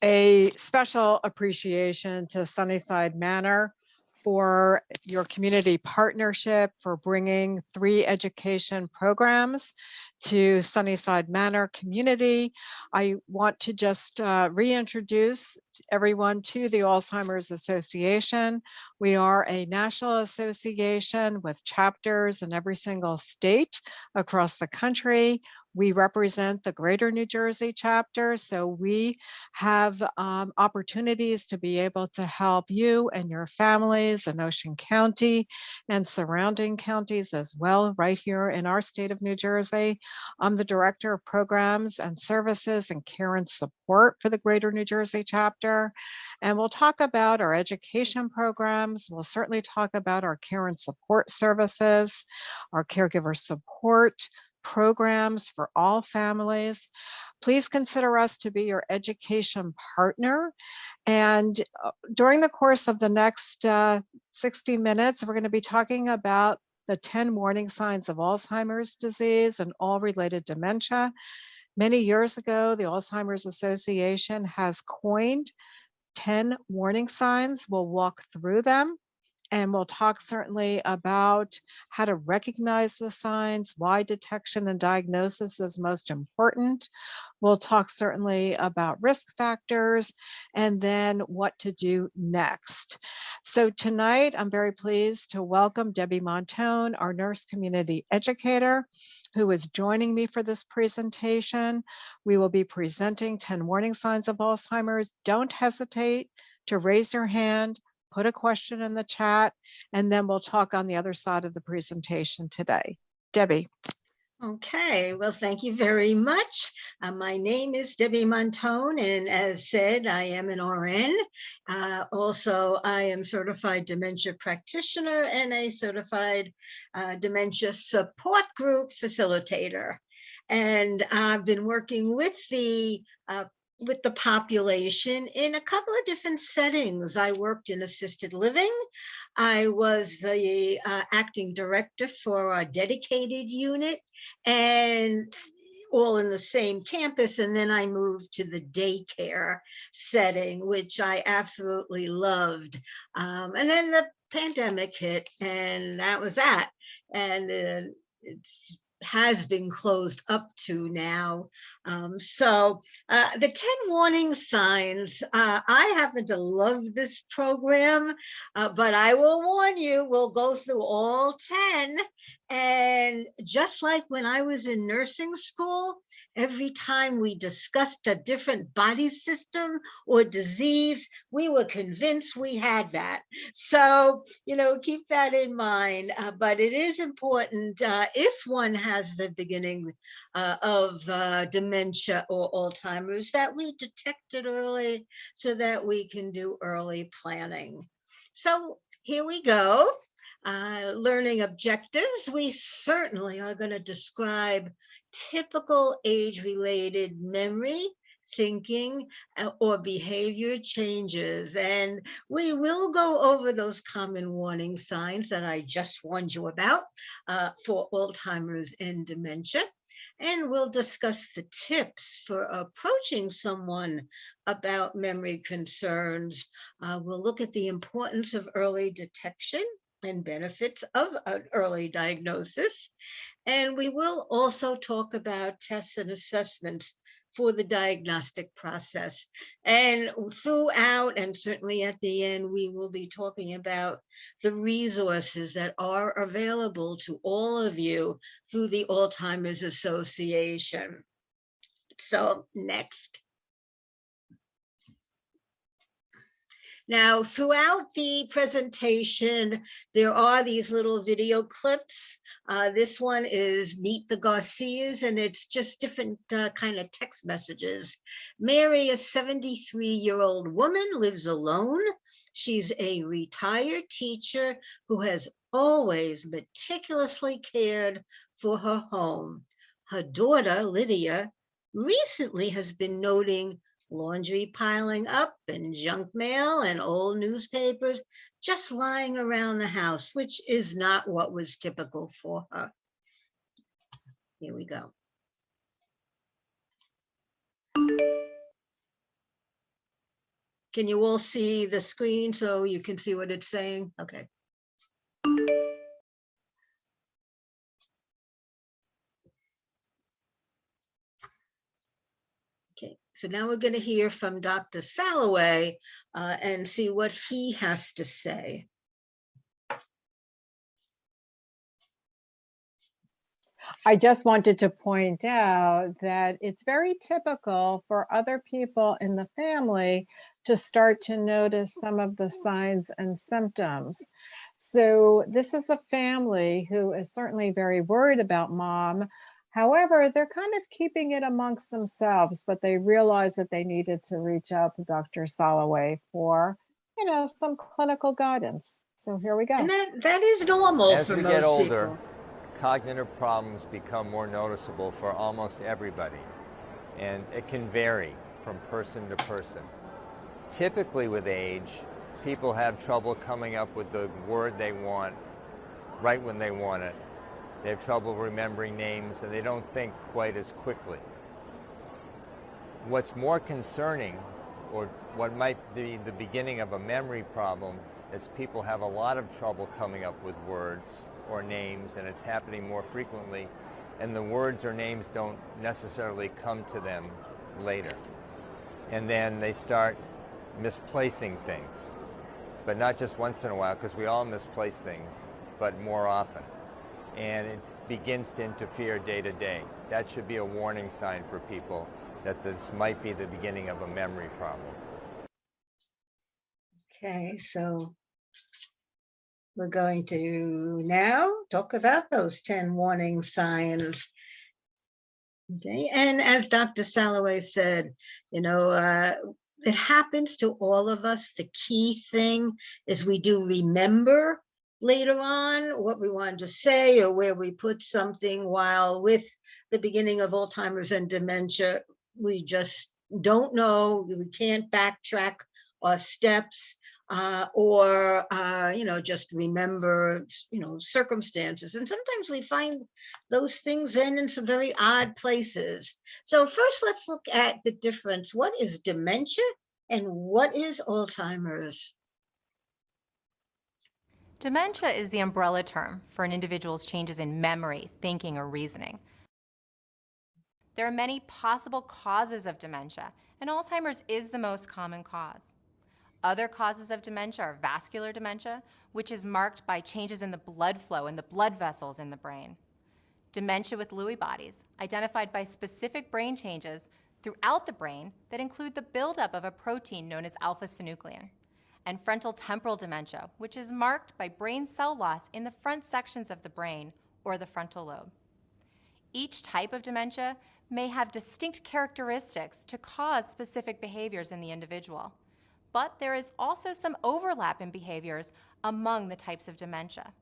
A special appreciation to Sunnyside Manor for your community partnership, for bringing 3 education programs to Sunnyside Manor community. I want to just reintroduce everyone to the Alzheimer's Association. We are a national association with chapters in every single state across the country. We represent the Greater New Jersey chapter, so we have opportunities to be able to help you and your families in Ocean County and surrounding counties as well, right here in our state of New Jersey. I'm the Director of Programs and Services and Care and Support for the Greater New Jersey chapter. And we'll talk about our education programs. We'll certainly talk about our care and support services, our caregiver support programs for all families. Please consider us to be your education partner. And during the course of the next 60 minutes, we're going to be talking about the 10 warning signs of Alzheimer's disease and all related dementia. Many years ago, the Alzheimer's Association has coined 10 warning signs. We'll walk through them. And we'll talk certainly about how to recognize the signs, why detection and diagnosis is most important. We'll talk certainly about risk factors and then what to do next. So tonight, I'm very pleased to welcome Debbie Montone, our nurse community educator, who is joining me for this presentation. We will be presenting 10 warning signs of Alzheimer's. Don't hesitate to raise your hand, put a question in the chat, and then we'll talk on the other side of the presentation today. Debbie. Okay, well, thank you very much. My name is Debbie Montone, and as said, I am an RN. Also, I am certified dementia practitioner and a certified dementia support group facilitator. And I've been working with the population in a couple of different settings. I worked in assisted living. I was the acting director for our dedicated unit, and all in the same campus. And then I moved to the daycare setting, which I absolutely loved. And then the pandemic hit, and that was that. And it's has been closed up to now. So the 10 warning signs, I happen to love this program, but I will warn you, we'll go through all 10. And just like when I was in nursing school, every time we discussed a different body system or disease, we were convinced we had that. So, keep that in mind. But it is important if one has the beginning of dementia or Alzheimer's, that we detect it early so that we can do early planning. So here we go. Learning objectives. We certainly are going to describe typical age-related memory, thinking, or behavior changes. And we will go over those common warning signs that I just warned you about for Alzheimer's and dementia. And we'll discuss the tips for approaching someone about memory concerns. We'll look at the importance of early detection and benefits of an early diagnosis. And we will also talk about tests and assessments for the diagnostic process. And throughout, and certainly at the end, we will be talking about the resources that are available to all of you through the Alzheimer's Association. So next. Now, throughout the presentation, there are these little video clips. This one is Meet the Garcias, and it's just different kind of text messages. Mary, a 73-year-old woman, lives alone. She's a retired teacher who has always meticulously cared for her home. Her daughter, Lydia, recently has been noting laundry piling up and junk mail and old newspapers just lying around the house, which is not what was typical for her. Here we go. Can you all see the screen so you can see what it's saying? Okay. Okay, so now we're going to hear from Dr. Salloway and see what he has to say. I just wanted to point out that it's very typical for other people in the family to start to notice some of the signs and symptoms. So this is a family who is certainly very worried about mom. However, they're kind of keeping it amongst themselves, but they realized that they needed to reach out to Dr. Soloway for, some clinical guidance. So here we go. And that is normal As for we most get older, people. cognitive problems become more noticeable for almost everybody, and it can vary from person to person. Typically with age, people have trouble coming up with the word they want right when they want it. They have trouble remembering names, and they don't think quite as quickly. What's more concerning, or what might be the beginning of a memory problem, is people have a lot of trouble coming up with words or names, and it's happening more frequently, and the words or names don't necessarily come to them later. And then they start misplacing things, but not just once in a while, because we all misplace things, but more often. And it begins to interfere day to day. That should be a warning sign for people that this might be the beginning of a memory problem. Okay, so we're going to now talk about those 10 warning signs. Okay, and as Dr. Salloway said, it happens to all of us. The key thing is we do remember later on what we wanted to say or where we put something, while with the beginning of Alzheimer's and dementia, we just don't know. We can't backtrack our steps. Or just remember, circumstances. And sometimes we find those things then in some very odd places. So first, let's look at the difference. What is dementia and what is Alzheimer's? Dementia is the umbrella term for an individual's changes in memory, thinking, or reasoning. There are many possible causes of dementia, and Alzheimer's is the most common cause. Other causes of dementia are vascular dementia, which is marked by changes in the blood flow in the blood vessels in the brain. Dementia with Lewy bodies, identified by specific brain changes throughout the brain that include the buildup of a protein known as alpha-synuclein. And frontal temporal dementia, which is marked by brain cell loss in the front sections of the brain or the frontal lobe. Each type of dementia may have distinct characteristics to cause specific behaviors in the individual. But there is also some overlap in behaviors among the types of dementia.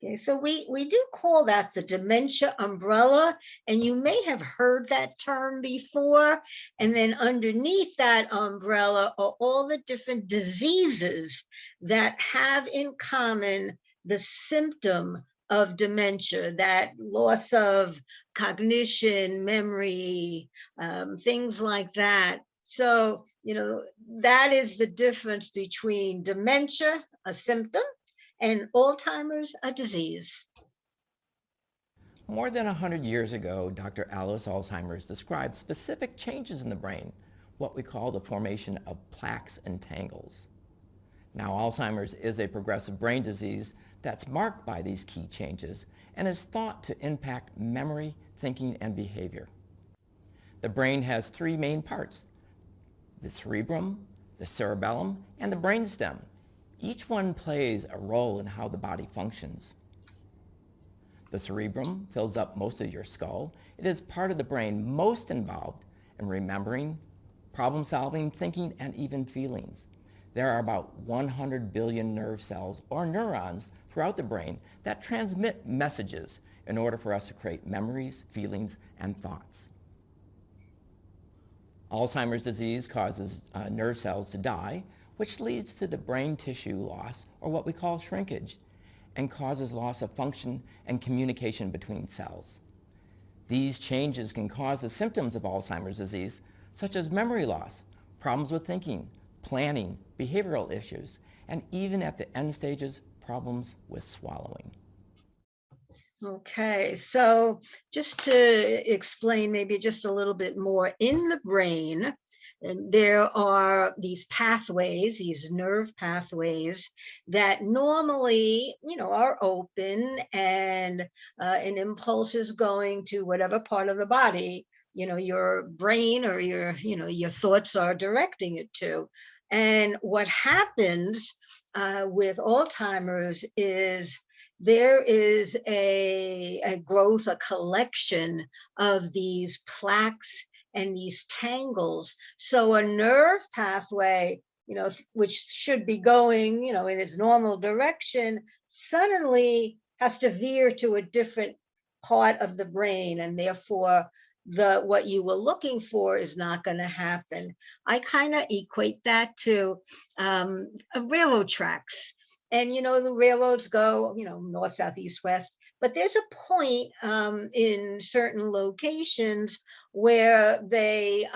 Okay, so we do call that the dementia umbrella, and you may have heard that term before. And then underneath that umbrella are all the different diseases that have in common the symptom of dementia, that loss of cognition, memory, things like that. So, that is the difference between dementia, a symptom, and Alzheimer's, a disease. More than 100 years ago, Dr. Alice Alzheimer's described specific changes in the brain, what we call the formation of plaques and tangles. Now, Alzheimer's is a progressive brain disease that's marked by these key changes and is thought to impact memory, thinking, and behavior. The brain has three main parts: the cerebrum, the cerebellum, and the brainstem. Each one plays a role in how the body functions. The cerebrum fills up most of your skull. It is part of the brain most involved in remembering, problem solving, thinking, and even feelings. There are about 100 billion nerve cells or neurons throughout the brain that transmit messages in order for us to create memories, feelings, and thoughts. Alzheimer's disease causes nerve cells to die, which leads to the brain tissue loss, or what we call shrinkage, and causes loss of function and communication between cells. These changes can cause the symptoms of Alzheimer's disease, such as memory loss, problems with thinking, planning, behavioral issues, and even at the end stages, problems with swallowing. Okay, so just to explain maybe just a little bit more, in the brain, and there are these pathways, these nerve pathways that normally, are open, and an impulse is going to whatever part of the body, your brain or your thoughts are directing it to. And what happens with Alzheimer's is there is a growth, a collection of these plaques and these tangles. So a nerve pathway, which should be going, in its normal direction, suddenly has to veer to a different part of the brain, and therefore what you were looking for is not going to happen. I kind of equate that to railroad tracks. And, the railroads go, north, south, east, west. But there's a point in certain locations where they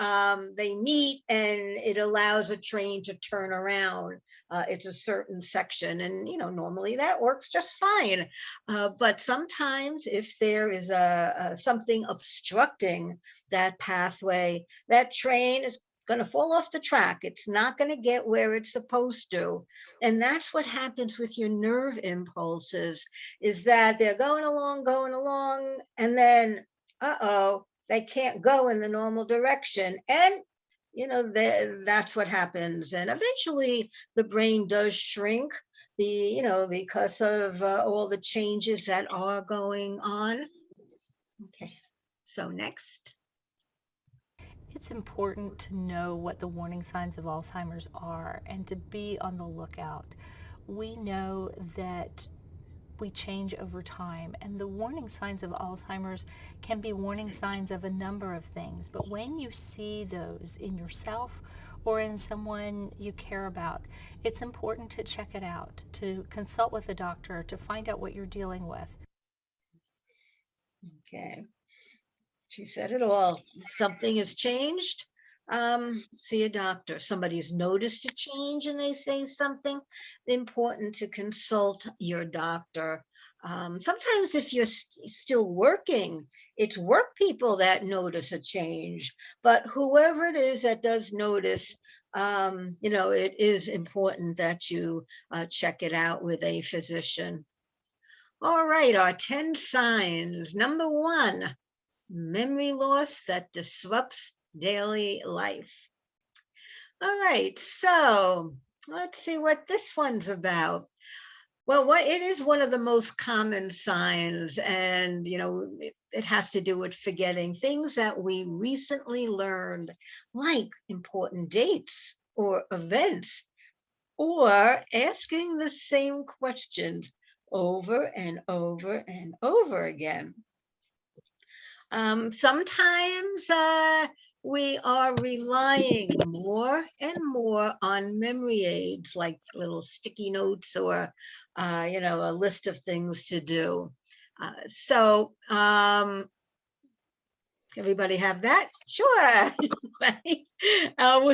meet, and it allows a train to turn around. It's a certain section, and normally that works just fine. But sometimes, if there is something obstructing that pathway, that train is going to fall off the track. It's not going to get where it's supposed to. And that's what happens with your nerve impulses, is that they're going along, and then, they can't go in the normal direction. And, that's what happens. And eventually the brain does shrink, because of all the changes that are going on. Okay, so next. It's important to know what the warning signs of Alzheimer's are and to be on the lookout. We know that we change over time, and the warning signs of Alzheimer's can be warning signs of a number of things. But when you see those in yourself or in someone you care about, it's important to check it out, to consult with a doctor, to find out what you're dealing with. Okay. She said it all. Something has changed. See a doctor. Somebody's noticed a change and they say something, important to consult your doctor. Sometimes if you're still working, it's work people that notice a change, but whoever it is that does notice, it is important that you check it out with a physician. All right, our 10 signs. Number 1, memory loss that disrupts daily life. All right, so let's see what this one's about. Well, it is one of the most common signs, and it has to do with forgetting things that we recently learned, like important dates or events, or asking the same questions over and over and over again. Sometimes we are relying more and more on memory aids, like little sticky notes or, a list of things to do. So everybody have that? Sure.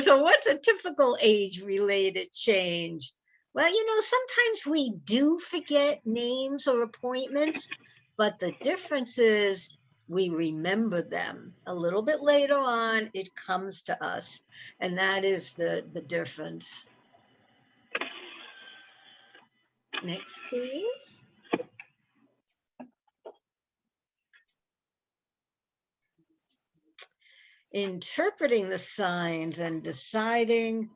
So what's a typical age-related change? Well, sometimes we do forget names or appointments, but the difference is we remember them. A little bit later on, it comes to us, and that is the difference. Next, please. Interpreting the signs and deciding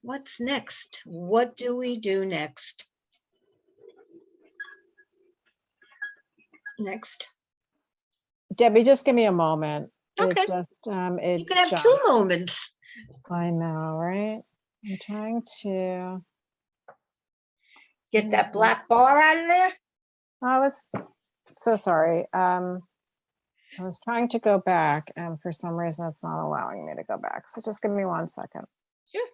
what's next. What do we do next? Next. Debbie, just give me a moment. Okay. It just, it You can have jumped. 2 moments. I know, right? I'm trying to Get that black bar out of there. I was so sorry. I was trying to go back, and for some reason it's not allowing me to go back. So just give me 1 second. Sure.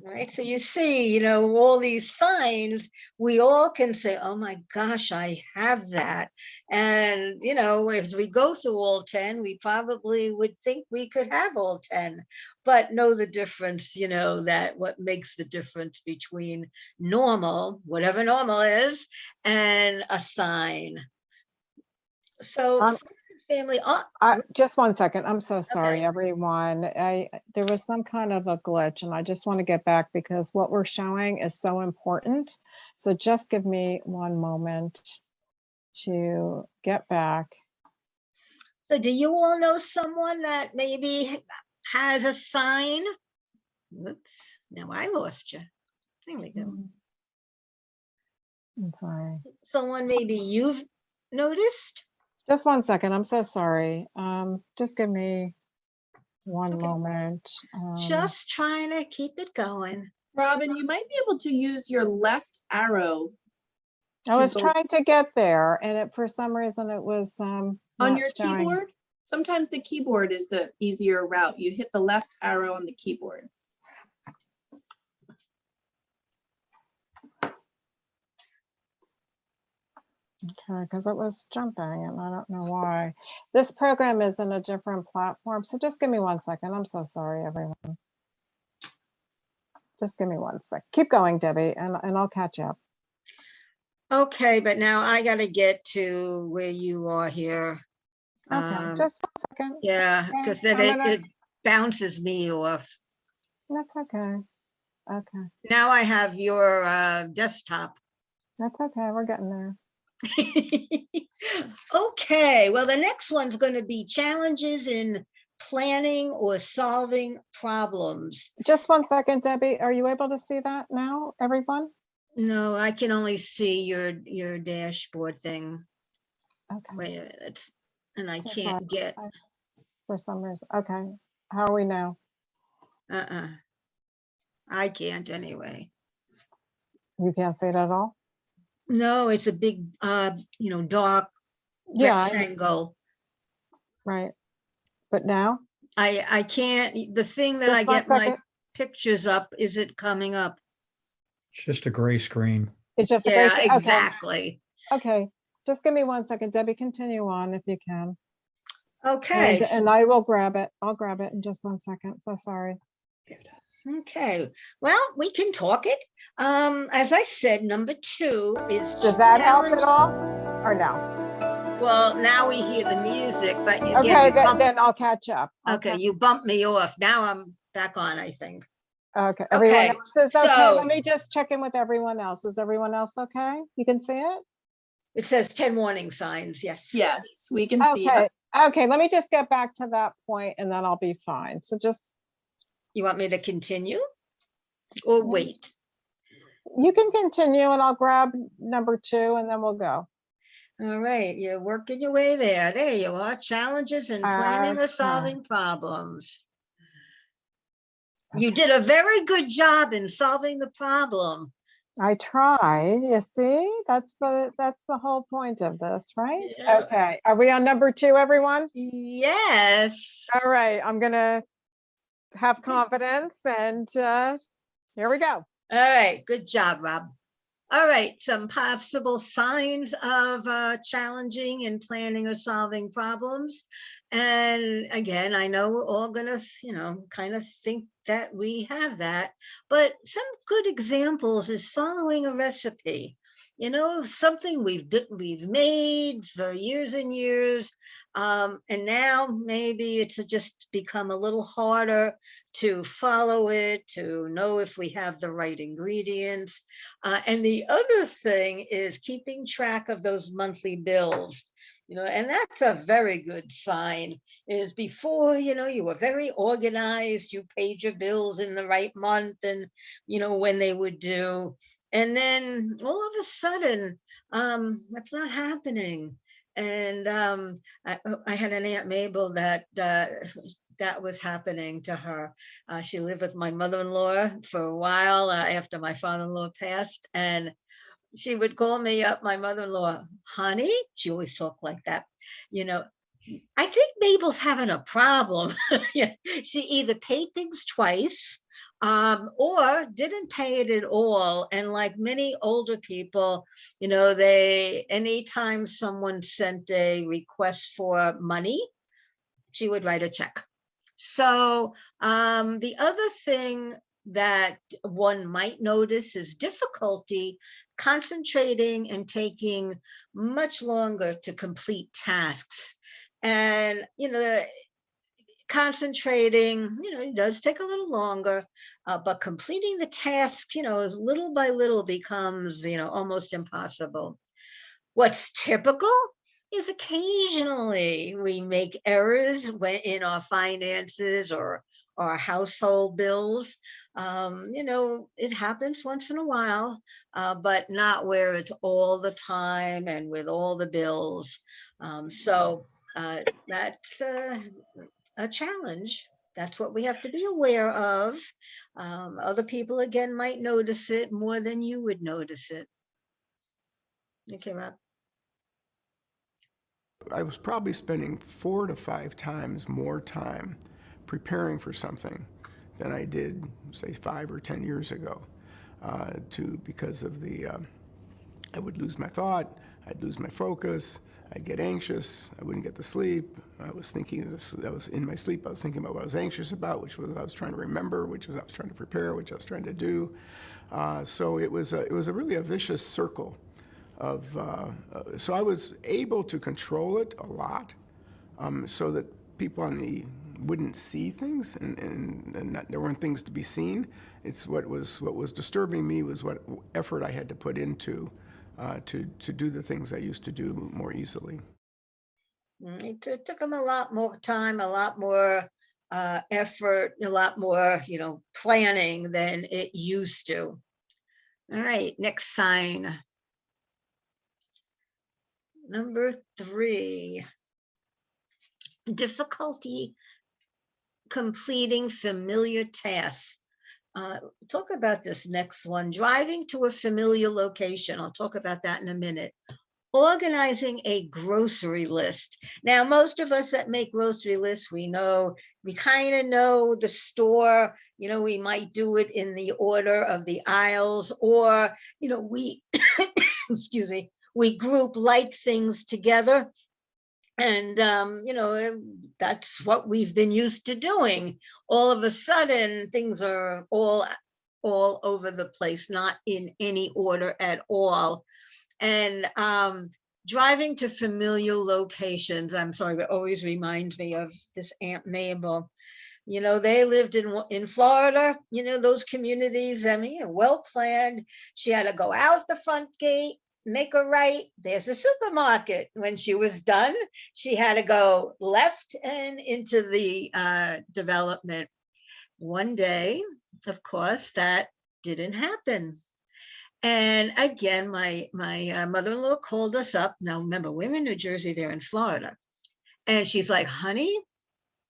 Right. So you see, you know, all these signs, we all can say, oh my gosh, I have that. And, you know, as we go through all 10, we probably would think we could have all 10, but know the difference, you know, that what makes the difference between normal, whatever normal is, and a sign. So Um, friends and family, oh, Just one second. I'm so sorry, okay. everyone. There was some kind of a glitch and I just want to get back because what we're showing is so important. So just give me one moment to get back. So do you all know someone that maybe has a sign? Whoops, now I lost you. There we go. I'm sorry. Someone maybe you've noticed? Just one second. I'm so sorry. Just give me one Okay. moment. Just trying to keep it going. Robin, you might be able to use your left arrow I was go- trying to get there and for some reason it was on not your showing. keyboard. Sometimes the keyboard is the easier route. You hit the left arrow on the keyboard. Okay, because it was jumping and I don't know why. This program is in a different platform, so just give me one second. I'm so sorry, everyone. Just give me one sec. Keep going, Debbie, and I'll catch up. Okay, but now I got to get to where you are here. Okay, just one second. Yeah, Okay, because then it bounces me off. That's okay. Okay, Now I have your desktop. that's okay. We're getting there. Okay, well, the next one's going to be challenges in planning or solving problems. Just one second, Debbie. Are you able to see that now, everyone? No, I can only see your dashboard thing. Okay. Wait, it's and I Just can't one- get. For some reason. Okay. How are we now? I can't anyway. You can't see it at all? No, it's a big, you know, dark Yeah, rectangle. right. But now? I can't. The thing that I Just one get my second. pictures up isn't coming up. It's just a gray screen. It's just a Yeah, okay. exactly. Okay. Just give me one second. Debbie, continue on if you can. Okay. And I will grab it. I'll grab it in just one second. So sorry. Okay. Well, we can talk it. As I said, number 2 is Does that help challenge. at all or no? Well, now we hear the music, but again, Okay, you bump- then I'll catch up. okay, you bumped me off. Now I'm back on, I think. Okay, everyone Okay, else is okay. so- Let me just check in with everyone else. Is everyone else okay? You can see it? It says 10 warning signs. Yes. Yes, we can see Okay, it. okay, let me just get back to that point and then I'll be fine. So just, You want me to continue or wait? you can continue and I'll grab number 2 and then we'll go. All right, you're working your way there. There you are. Challenges in planning or Okay. solving problems. You did a very good job in solving the problem. I try, you see, that's the whole point of this, right? Yeah. Okay, are we on number 2, everyone? Yes. All right, I'm gonna have confidence and here we go. All right, good job, Rob. All right, some possible signs of challenging and planning or solving problems. And again, I know we're all gonna, you know, kind of think that we have that, but some good examples is following a recipe. You know, something we've made for years and years, and now maybe it's just become a little harder to follow it, to know if we have the right ingredients. And the other thing is keeping track of those monthly bills, you know, and that's a very good sign. Is before, you know, you were very organized, you paid your bills in the right month and, you know, when they would due. And then all of a sudden, that's not happening. And I had an Aunt Mabel that was happening to her. She lived with my mother-in-law for a while after my father-in-law passed, and she would call me up, my mother-in-law, honey. She always talked like that, you know. I think Mabel's having a problem. Yeah, she either paid things twice or didn't pay it at all. And like many older people, anytime someone sent a request for money, she would write a check. So the other thing that one might notice is difficulty concentrating and taking much longer to complete tasks. And, concentrating, it does take a little longer, but completing the task, little by little becomes, almost impossible. What's typical is occasionally we make errors in our finances or our household bills. It happens once in a while, but not where it's all the time and with all the bills. So that's a challenge. That's what we have to be aware of. Other people, again, might notice it more than you would notice it. Okay, Rob. I was probably spending 4 to 5 times more time preparing for something than I did, say, 5 or 10 years ago, because of I would lose my thought, I'd lose my focus, I'd get anxious, I wouldn't get to sleep. I was in my sleep, I was thinking about what I was anxious about, which was I was trying to remember, which was I was trying to prepare, which I was trying to do. So it was really a vicious circle so I was able to control it a lot, so that people wouldn't see things, and there weren't things to be seen. It's what was disturbing me was what effort I had to put into to do the things I used to do more easily. It took them a lot more time, a lot more effort, a lot more, planning than it used to. All right, next sign. Number 3, difficulty completing familiar tasks. Talk about this next one, driving to a familiar location. I'll talk about that in a minute. Organizing a grocery list. Now, most of us that make grocery lists, we kind of know the store, we might do it in the order of the aisles, or, we, excuse me, we group like things together. And, that's what we've been used to doing. All of a sudden, things are all over the place, not in any order at all. And driving to familiar locations, I'm sorry, but always reminds me of this Aunt Mabel. They lived in Florida, those communities, well planned. She had to go out the front gate, make a right, there's a supermarket. When she was done, she had to go left and into the development. One day, of course, that didn't happen. And again, my mother-in-law called us up. Now, remember, we're in New Jersey, they're in Florida. And she's like, honey,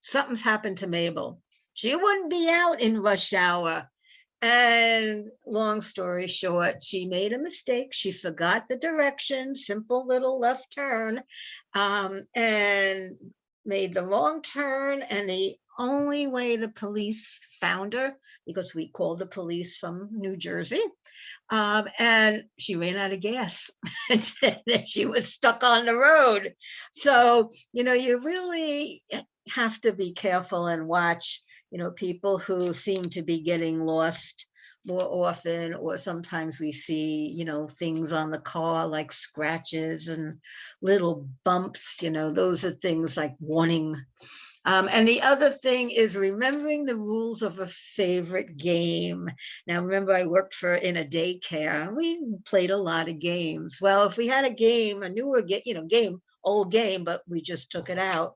something's happened to Mabel. She wouldn't be out in rush hour. And long story short, she made a mistake. She forgot the direction, simple little left turn, and made the wrong turn. And the only way the police found her, because we called the police from New Jersey, and she ran out of gas and she was stuck on the road. So, you really have to be careful and watch, people who seem to be getting lost more often, or sometimes we see, things on the car like scratches and little bumps, those are things like warning. And the other thing is remembering the rules of a favorite game. Now, remember, I worked in a daycare. We played a lot of games. Well, if we had a game, a newer game, old game, but we just took it out,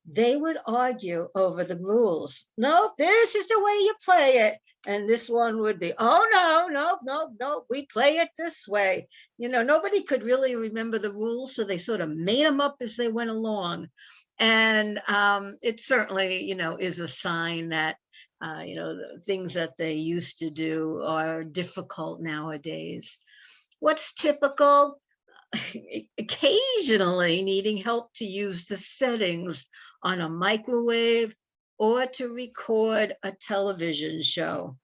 they would argue over the rules. No, this is the way you play it. And this one would be, oh, no, we play it this way. Nobody could really remember the rules, so they sort of made them up as they went along. And it certainly, is a sign that, the things that they used to do are difficult nowadays. What's typical? Occasionally needing help to use the settings on a microwave or to record a television show.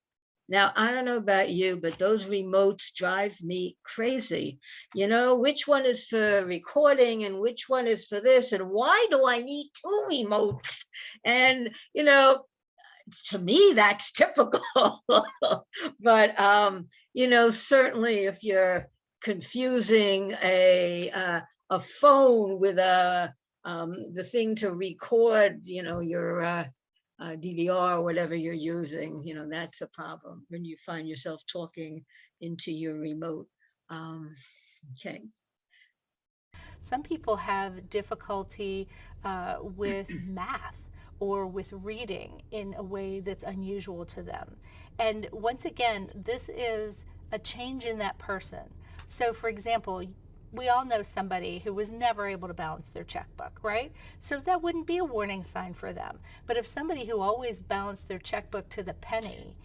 Now, I don't know about you, but those remotes drive me crazy. You know, which one is for recording and which one is for this? And why do I need two remotes? And, you know, to me, that's typical. But, you know, certainly if you're confusing a phone with the thing to record, you know, your DVR or whatever you're using, you know, that's a problem when you find yourself talking into your remote. Okay. Some people have difficulty with math or with reading in a way that's unusual to them. And once again, this is a change in that person. So for example, we all know somebody who was never able to balance their checkbook, right? So that wouldn't be a warning sign for them. But if somebody who always balanced their checkbook to the penny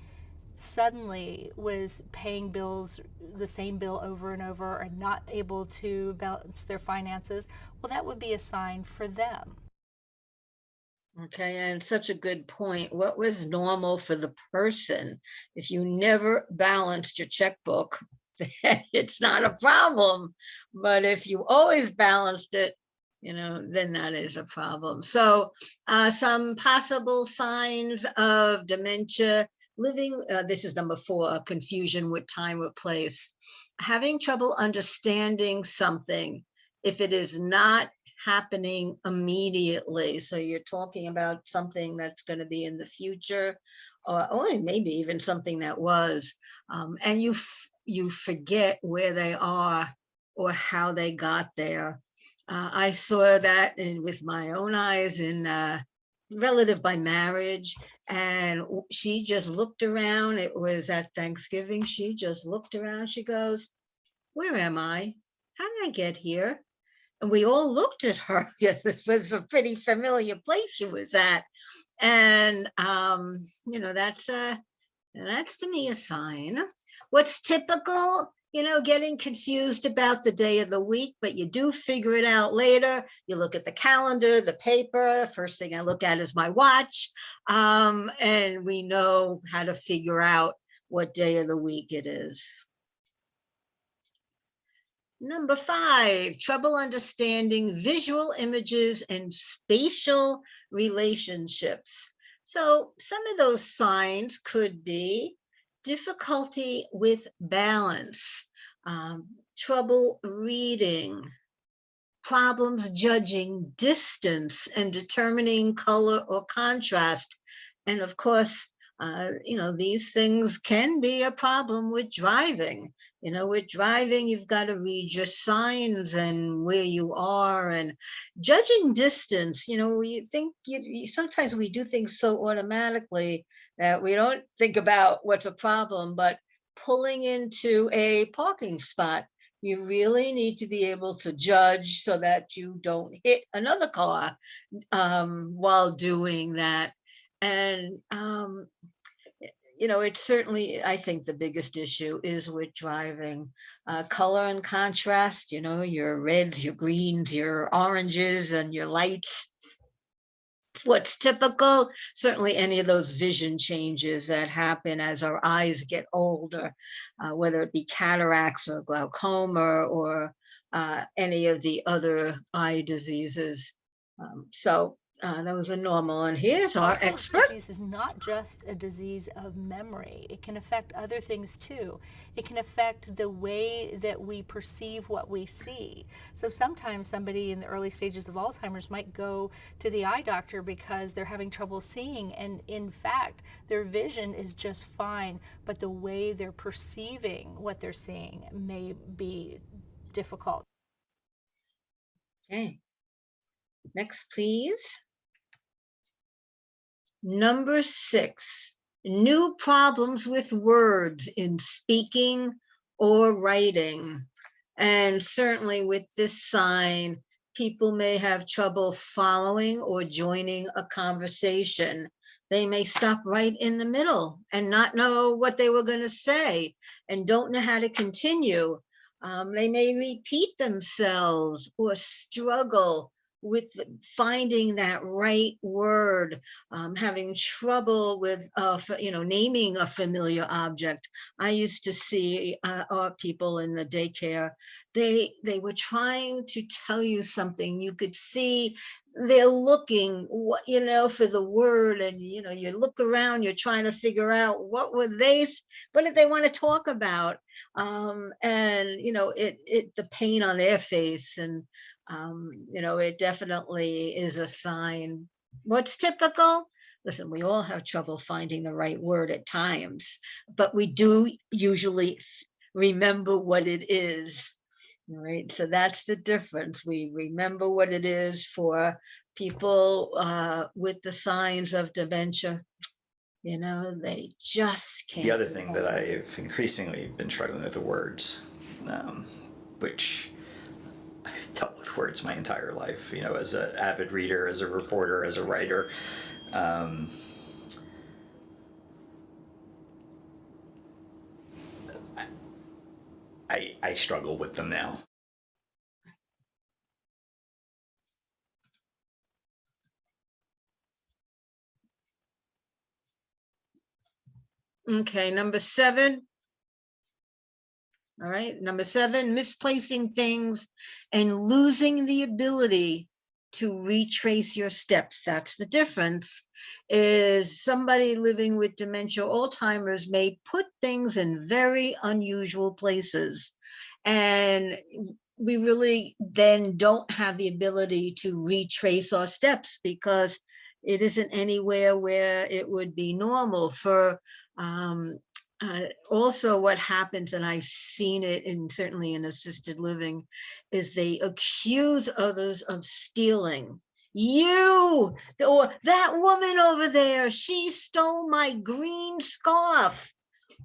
suddenly was paying bills, the same bill over and over, and not able to balance their finances, well, that would be a sign for them. Okay, and such a good point. What was normal for the person? If you never balanced your checkbook, then it's not a problem. But if you always balanced it, you know, then that is a problem. So some possible signs of dementia: living, this is number 4, confusion with time or place, having trouble understanding something if it is not happening immediately. So you're talking about something that's going to be in the future, or maybe even something that was, and you forget where they are or how they got there. I saw that with my own eyes in relative by marriage, and she just looked around. It was at Thanksgiving. She just looked around. She goes, "Where am I? How did I get here?" And we all looked at her because this was a pretty familiar place she was at. And, you know, that's to me a sign. What's typical, you know, getting confused about the day of the week, but you do figure it out later. You look at the calendar, the paper. First thing I look at is my watch. And we know how to figure out what day of the week it is. Number 5, trouble understanding visual images and spatial relationships. So some of those signs could be difficulty with balance, trouble reading, problems judging distance and determining color or contrast. And of course, you know, these things can be a problem with driving. You know, with driving, you've got to read your signs and where you are, and judging distance. You know, we think sometimes we do things so automatically that we don't think about what's a problem, but pulling into a parking spot, you really need to be able to judge so that you don't hit another car while doing that. And you know, it's certainly, I think the biggest issue is with driving. Color and contrast, you know, your reds, your greens, your oranges, and your lights. It's what's typical. Certainly any of those vision changes that happen as our eyes get older, whether it be cataracts or glaucoma or any of the other eye diseases. So those are normal. And here's our Alzheimer's expert. disease is not just a disease of memory. It can affect other things too. It can affect the way that we perceive what we see. So sometimes somebody in the early stages of Alzheimer's might go to the eye doctor because they're having trouble seeing, and in fact their vision is just fine, but the way they're perceiving what they're seeing may be difficult. Okay. Next, please. Number 6, new problems with words in speaking or writing. And certainly with this sign, people may have trouble following or joining a conversation. They may stop right in the middle and not know what they were going to say and don't know how to continue. They may repeat themselves or struggle with finding that right word, having trouble with, naming a familiar object. I used to see our people in the daycare. They were trying to tell you something. You could see they're looking, for the word, and you look around. You're trying to figure out what did they want to talk about, and the pain on their face, and it definitely is a sign. What's typical? Listen, we all have trouble finding the right word at times, but we do usually remember what it is. All right, so that's the difference. We remember what it is. For people with the signs of dementia, they just can't. The other thing that I've increasingly been struggling with are words, which I've dealt with words my entire life, as an avid reader, as a reporter, as a writer. I struggle with them now. Okay, number 7. All right, number 7, misplacing things and losing the ability to retrace your steps. That's the difference. Is somebody living with dementia, Alzheimer's, may put things in very unusual places. And we really then don't have the ability to retrace our steps because it isn't anywhere where it would be normal. For also what happens, and I've seen it certainly in assisted living, is they accuse others of stealing. Or that woman over there, she stole my green scarf,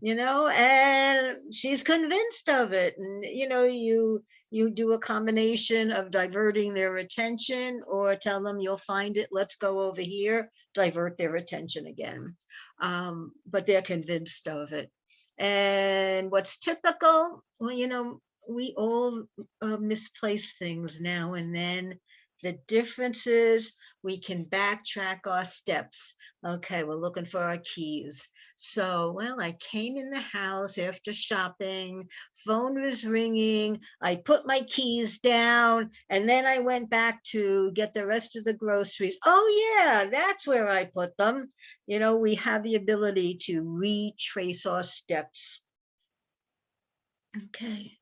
and she's convinced of it. And, you do a combination of diverting their attention or tell them you'll find it, let's go over here, divert their attention again. But they're convinced of it. And what's typical, well, we all misplace things now and then. The difference is we can backtrack our steps. Okay, we're looking for our keys. So, well, I came in the house after shopping, phone was ringing, I put my keys down, and then I went back to get the rest of the groceries. Oh yeah, that's where I put them. We have the ability to retrace our steps. Okay.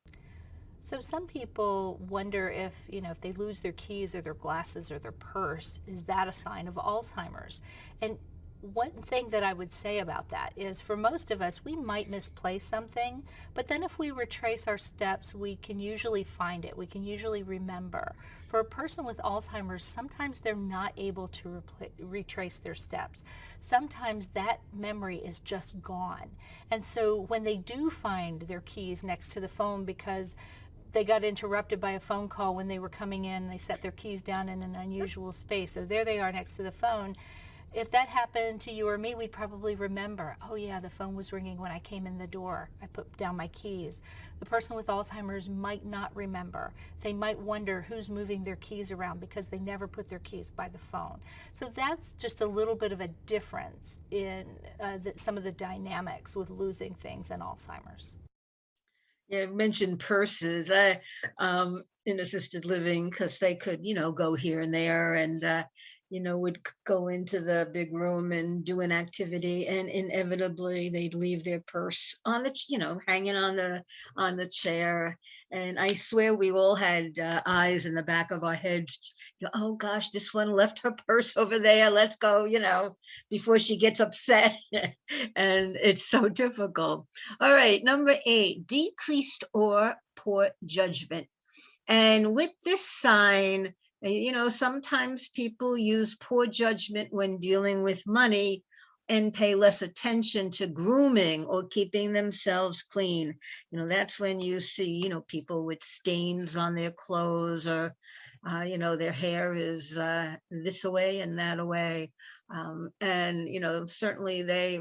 So some people wonder if, if they lose their keys or their glasses or their purse, is that a sign of Alzheimer's? And one thing that I would say about that is, for most of us, we might misplace something, but then if we retrace our steps, we can usually find it. We can usually remember. For a person with Alzheimer's, sometimes they're not able to retrace their steps. Sometimes that memory is just gone. And so when they do find their keys next to the phone because they got interrupted by a phone call when they were coming in, they set their keys down in an unusual space, so there they are next to the phone. If that happened to you or me, we'd probably remember, oh yeah, the phone was ringing when I came in the door. I put down my keys. The person with Alzheimer's might not remember. They might wonder who's moving their keys around because they never put their keys by the phone. So that's just a little bit of a difference in some of the dynamics with losing things in Alzheimer's. Yeah, I mentioned purses. In assisted living, because they could, go here and there, and would go into the big room and do an activity, and inevitably they'd leave their purse on the, hanging on the chair. And I swear we all had eyes in the back of our heads. Oh gosh, this one left her purse over there. Let's go, before she gets upset. And it's so difficult. All right, number 8, decreased or poor judgment. And with this sign, sometimes people use poor judgment when dealing with money and pay less attention to grooming or keeping themselves clean. That's when you see, people with stains on their clothes, or, their hair is this away and that away. And, certainly they,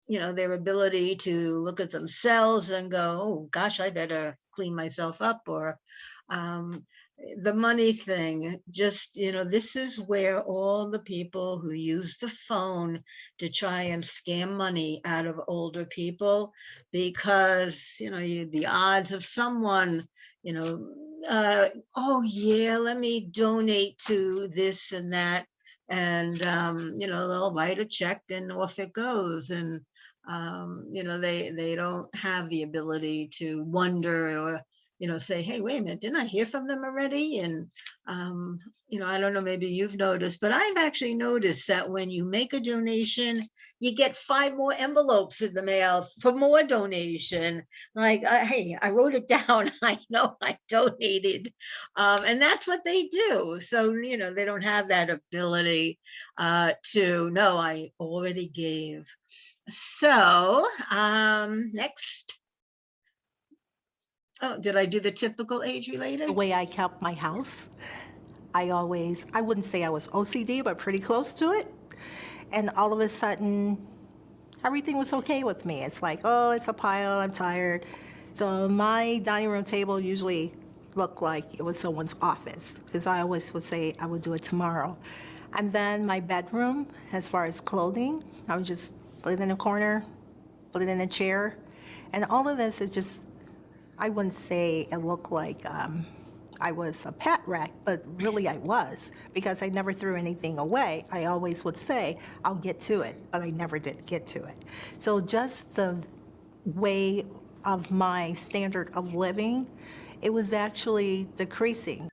their ability to look at themselves and go, oh gosh, I better clean myself up, or The money thing, just, this is where all the people who use the phone to try and scam money out of older people, because, the odds of someone, oh yeah, let me donate to this and that. And, they'll write a check and off it goes. And, they don't have the ability to wonder or, say, hey, wait a minute, didn't I hear from them already? And, I don't know, maybe you've noticed, but I've actually noticed that when you make a donation, you get 5 more envelopes in the mail for more donation. Like, hey, I wrote it down. I know I donated. And that's what they do. So, they don't have that ability to know I already gave. So, next. Oh, did I do the typical age related? The way I kept my house, I wouldn't say I was OCD, but pretty close to it. And all of a sudden, everything was okay with me. It's like, oh, it's a pile, I'm tired. So my dining room table usually looked like it was someone's office, because I always would say I would do it tomorrow. And then my bedroom, as far as clothing, I would just put it in a corner, put it in a chair. And all of this is just, I wouldn't say it looked like I was a pet wreck, but really I was, because I never threw anything away. I always would say, I'll get to it, but I never did get to it. So just the way of my standard of living, it was actually decreasing.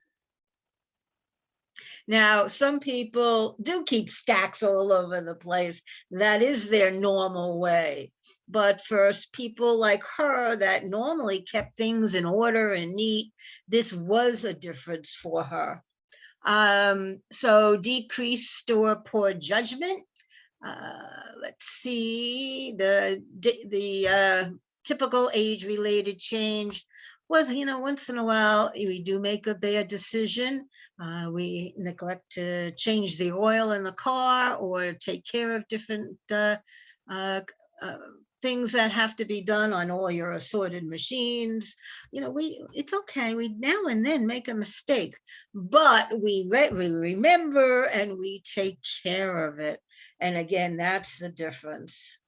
Now, some people do keep stacks all over the place. That is their normal way. But for people like her that normally kept things in order and neat, this was a difference for her. So decreased or poor judgment. Let's see, the typical age-related change was, once in a while we do make a bad decision. We neglect to change the oil in the car or take care of different uh, things that have to be done on all your assorted machines. It's okay. We now and then make a mistake, but we remember and we take care of it. And again, that's the difference.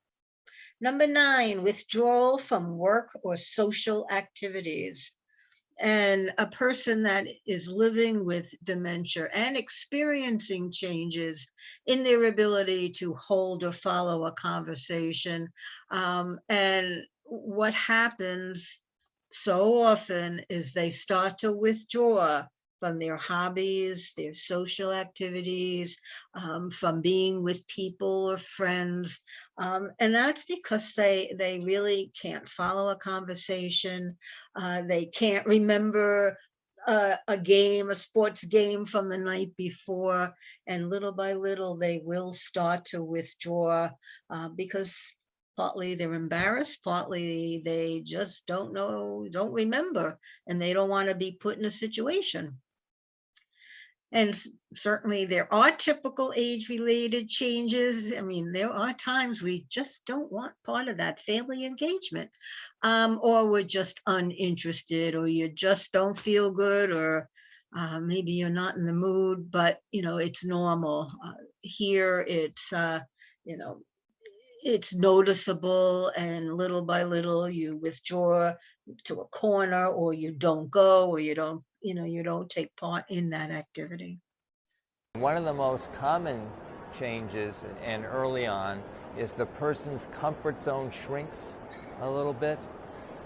Number 9, withdrawal from work or social activities. And a person that is living with dementia and experiencing changes in their ability to hold or follow a conversation. And what happens so often is they start to withdraw from their hobbies, their social activities, from being with people or friends. And that's because they really can't follow a conversation. They can't remember a sports game from the night before. And little by little, they will start to withdraw because partly they're embarrassed, partly they just don't know, don't remember, and they don't want to be put in a situation. And certainly there are typical age-related changes. I mean, there are times we just don't want part of that family engagement, or we're just uninterested, or you just don't feel good, or maybe you're not in the mood, but, it's normal. Here it's, it's noticeable, and little by little you withdraw to a corner, or you don't go, or you don't take part in that activity. One of the most common changes, and early on, is the person's comfort zone shrinks a little bit,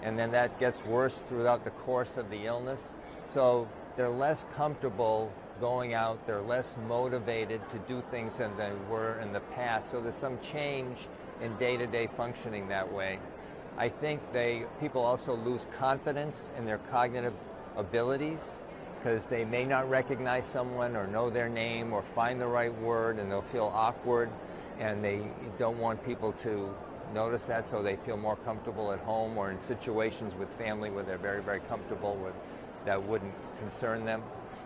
and then that gets worse throughout the course of the illness. So they're less comfortable going out, they're less motivated to do things than they were in the past. So there's some change in day-to-day functioning that way. I think people also lose confidence in their cognitive abilities, because they may not recognize someone or know their name or find the right word, and they'll feel awkward, and they don't want people to notice that, so they feel more comfortable at home or in situations with family where they're very, very comfortable with that wouldn't concern them.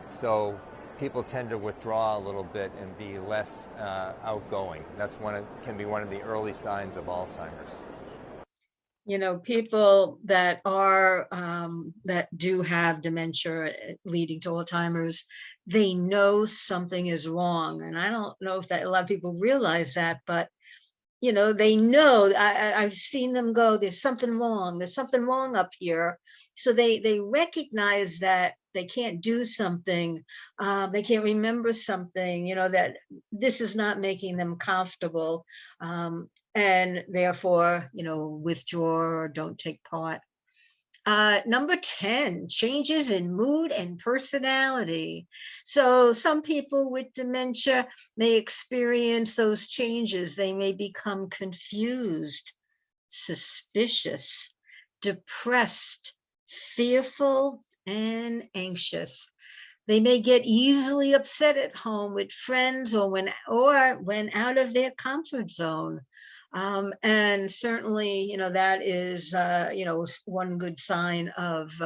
So people tend to withdraw a little bit and be less outgoing. That's can be one of the early signs of Alzheimer's. You know, people that are that do have dementia leading to Alzheimer's, they know something is wrong. And I don't know if that a lot of people realize that, but you know, they know. I've seen them go, there's something wrong. There's something wrong up here. So they recognize that they can't do something. They can't remember something, you know, that this is not making them comfortable. And therefore, you know, withdraw or don't take part. Number 10, changes in mood and personality. So some people with dementia may experience those changes. They may become confused, suspicious, depressed, fearful, and anxious. They may get easily upset at home with friends or when out of their comfort zone. And certainly, you know, that is, you know, one good sign of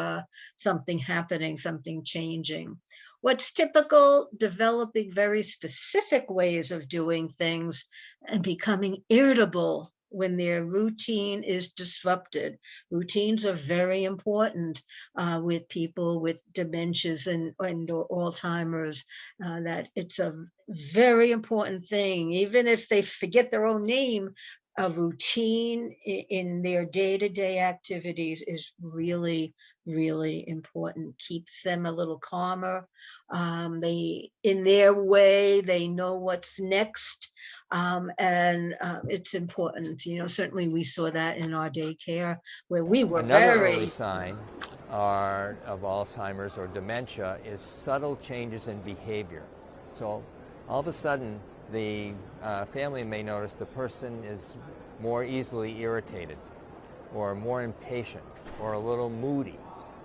something happening, something changing. What's typical? Developing very specific ways of doing things and becoming irritable when their routine is disrupted. Routines are very important with people with dementias and Alzheimer's, that it's a very important thing. Even if they forget their own name, a routine in their day-to-day activities is really, really important. Keeps them a little calmer. They, in their way, they know what's next. And it's important. You know, certainly we saw that in our daycare where we were Another early very, sign of Alzheimer's or dementia is subtle changes in behavior. So all of a sudden, the family may notice the person is more easily irritated, or more impatient, or a little moody,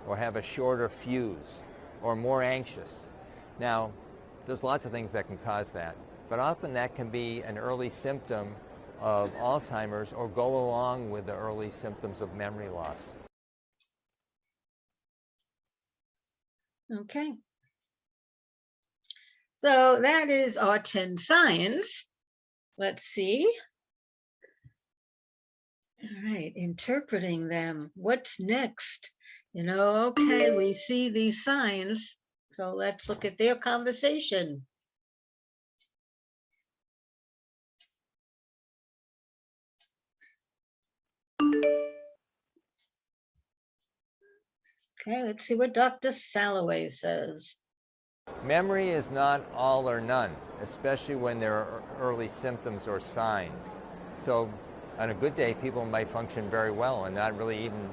or have a shorter fuse, or more anxious. Now, there's lots of things that can cause that, but often that can be an early symptom of Alzheimer's or go along with the early symptoms of memory loss. okay. So that is our 10 signs. Let's see. All right, interpreting them. What's next? You know, okay, we see these signs. So let's look at their conversation. Okay, let's see what Dr. Salloway says. Memory is not all or none, especially when there are early symptoms or signs. So on a good day, people might function very well and not really even,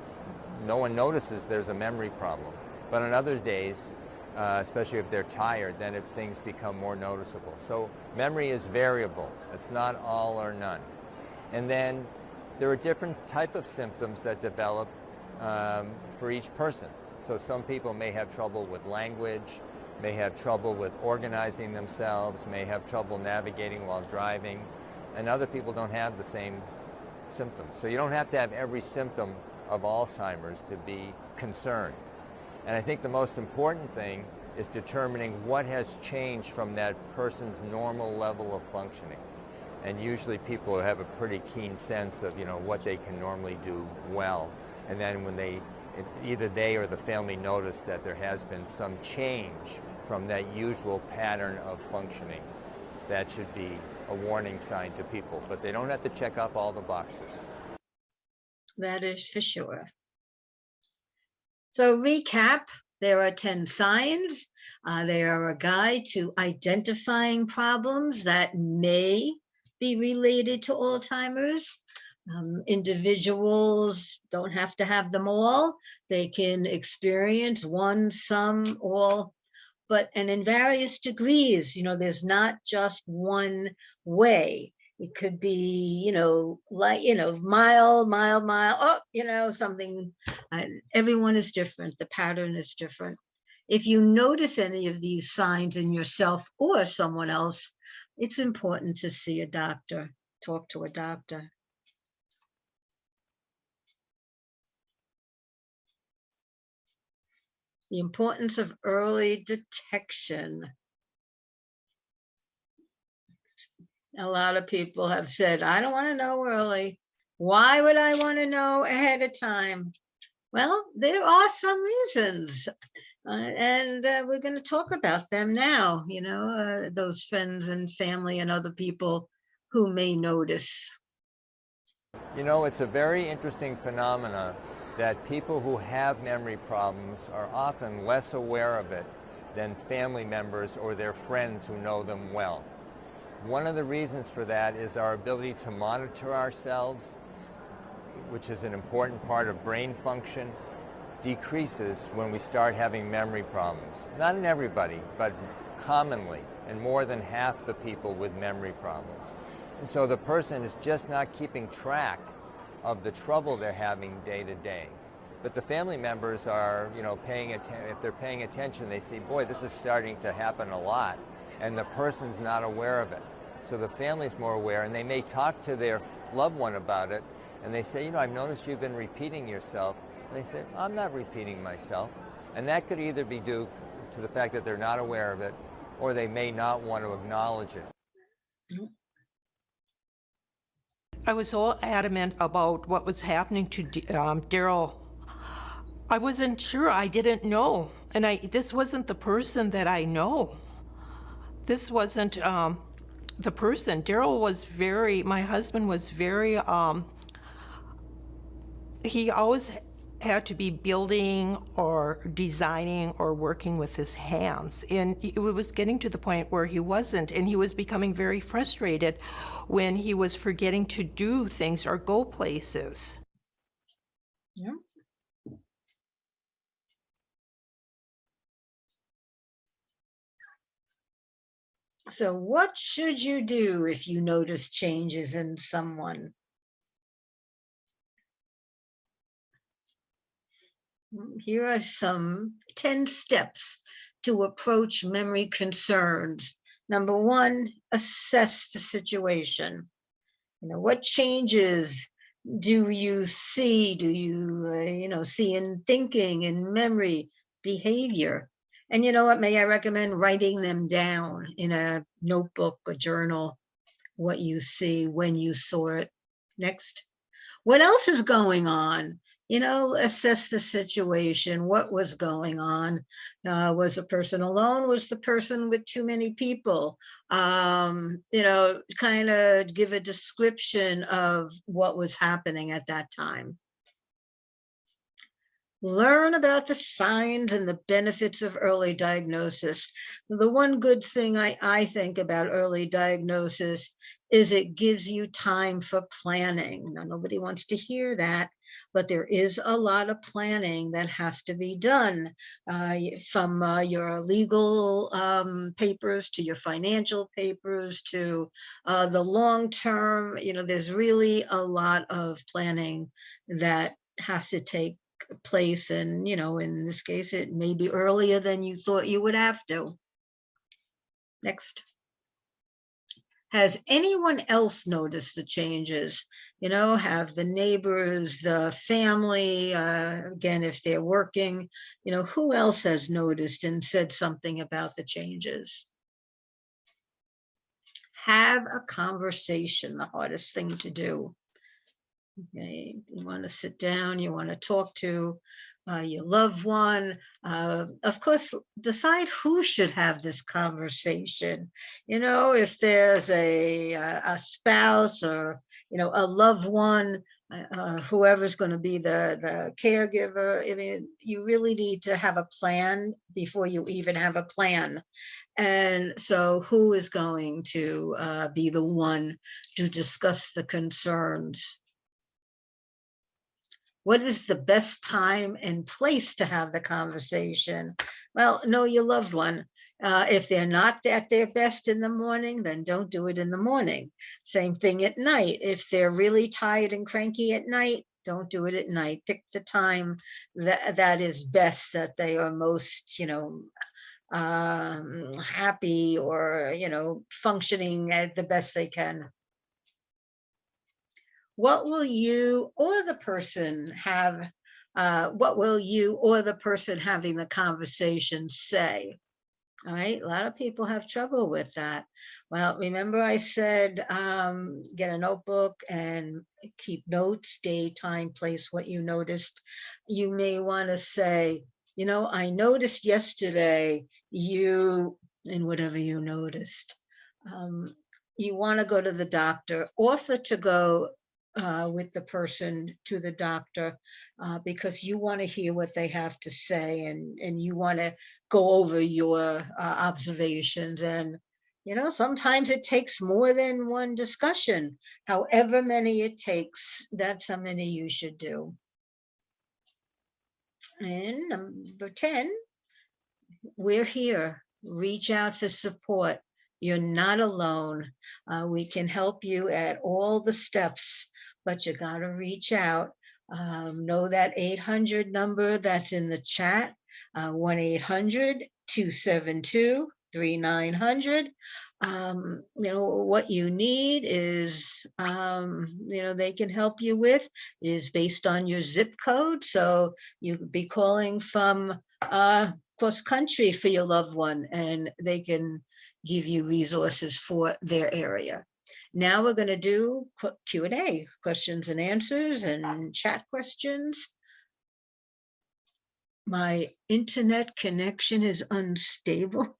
no one notices there's a memory problem. But on other days, especially if they're tired, then things become more noticeable. So memory is variable. It's not all or none. And then there are different type of symptoms that develop for each person. So some people may have trouble with language, may have trouble with organizing themselves, may have trouble navigating while driving, and other people don't have the same symptoms. So you don't have to have every symptom of Alzheimer's to be concerned. And I think the most important thing is determining what has changed from that person's normal level of functioning. And usually people have a pretty keen sense of, you know, what they can normally do well. And then when either they or the family notice that there has been some change from that usual pattern of functioning, that should be a warning sign to people. But they don't have to check off all the boxes. That is for sure. So recap, there are 10 signs. They are a guide to identifying problems that may be related to Alzheimer's. Individuals don't have to have them all. They can experience one, some, all, and in various degrees. You know, there's not just one way. It could be, you know, like, you know, mild, oh, you know, something. Everyone is different. The pattern is different. If you notice any of these signs in yourself or someone else, it's important to see a doctor, talk to a doctor. The importance of early detection. A lot of people have said, I don't want to know early. Why would I want to know ahead of time? Well, there are some reasons. And we're going to talk about them now, those friends and family and other people who may notice. It's a very interesting phenomena that people who have memory problems are often less aware of it than family members or their friends who know them well. One of the reasons for that is our ability to monitor ourselves, which is an important part of brain function, decreases when we start having memory problems. Not in everybody, but commonly, and more than half the people with memory problems. And so the person is just not keeping track of the trouble they're having day to day. But the family members are, paying attention. If they're paying attention, they see, boy, this is starting to happen a lot, and the person's not aware of it. So the family's more aware, and they may talk to their loved one about it, and they say, I've noticed you've been repeating yourself. And they say, I'm not repeating myself. And that could either be due to the fact that they're not aware of it, or they may not want to acknowledge it. I was all adamant about what was happening to Daryl. I wasn't sure. I didn't know. And this wasn't the person that I know. This wasn't the person. Daryl was my husband was very, he always had to be building or designing or working with his hands. And it was getting to the point where he wasn't, and he was becoming very frustrated when he was forgetting to do things or go places. Yeah. So what should you do if you notice changes in someone? Here are some 10 steps to approach memory concerns. Number one, assess the situation. What changes do you see? Do you, see in thinking, in memory, behavior? And you know what, may I recommend writing them down in a notebook, a journal, what you see, when you saw it. Next. What else is going on? Assess the situation. What was going on? Was the person alone? Was the person with too many people? Kind of give a description of what was happening at that time. Learn about the signs and the benefits of early diagnosis. The one good thing I think about early diagnosis is it gives you time for planning. Now, nobody wants to hear that, but there is a lot of planning that has to be done, from your legal papers to your financial papers to the long term. There's really a lot of planning that has to take place, and in this case it may be earlier than you thought you would have to. Next. Has anyone else noticed the changes? Have the neighbors, the family, again, if they're working, who else has noticed and said something about the changes? Have a conversation, the hardest thing to do. Okay, you want to sit down, you want to talk to your loved one. Of course, decide who should have this conversation. If there's a spouse or, a loved one, whoever's going to be the caregiver. I mean, you really need to have a plan before you even have a plan. And so who is going to be the one to discuss the concerns? What is the best time and place to have the conversation? Well, know your loved one. If they're not at their best in the morning, then don't do it in the morning. Same thing at night. If they're really tired and cranky at night, don't do it at night. Pick the time that is best, that they are most, happy or, functioning at the best they can. What will you or the person having the conversation say? All right, a lot of people have trouble with that. Well, remember I said get a notebook and keep notes, day, time, place, what you noticed. You may want to say, you know, I noticed yesterday you, and whatever you noticed. You want to go to the doctor, offer to go with the person to the doctor because you want to hear what they have to say, and you want to go over your observations. And, you know, sometimes it takes more than one discussion. However many it takes, that's how many you should do. And number 10, we're here. Reach out for support. You're not alone. We can help you at all the steps, but you got to reach out. Know that 800 number that's in the chat, 1-800-272-3900. You know, what you need is, you know, they can help you with is based on your zip code. So you could be calling from cross country for your loved one, and they can give you resources for their area. Now we're going to do Q&A, questions and answers, and chat questions. My internet connection is unstable.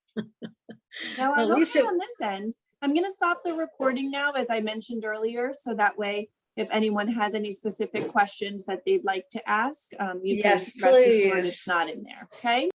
No, I'm Well, okay Lisa, on this end. I'm going to stop the recording now, as I mentioned earlier, so that way, if anyone has any specific questions that they'd like to ask, you yes, can rest assured please. it's not in there. Okay.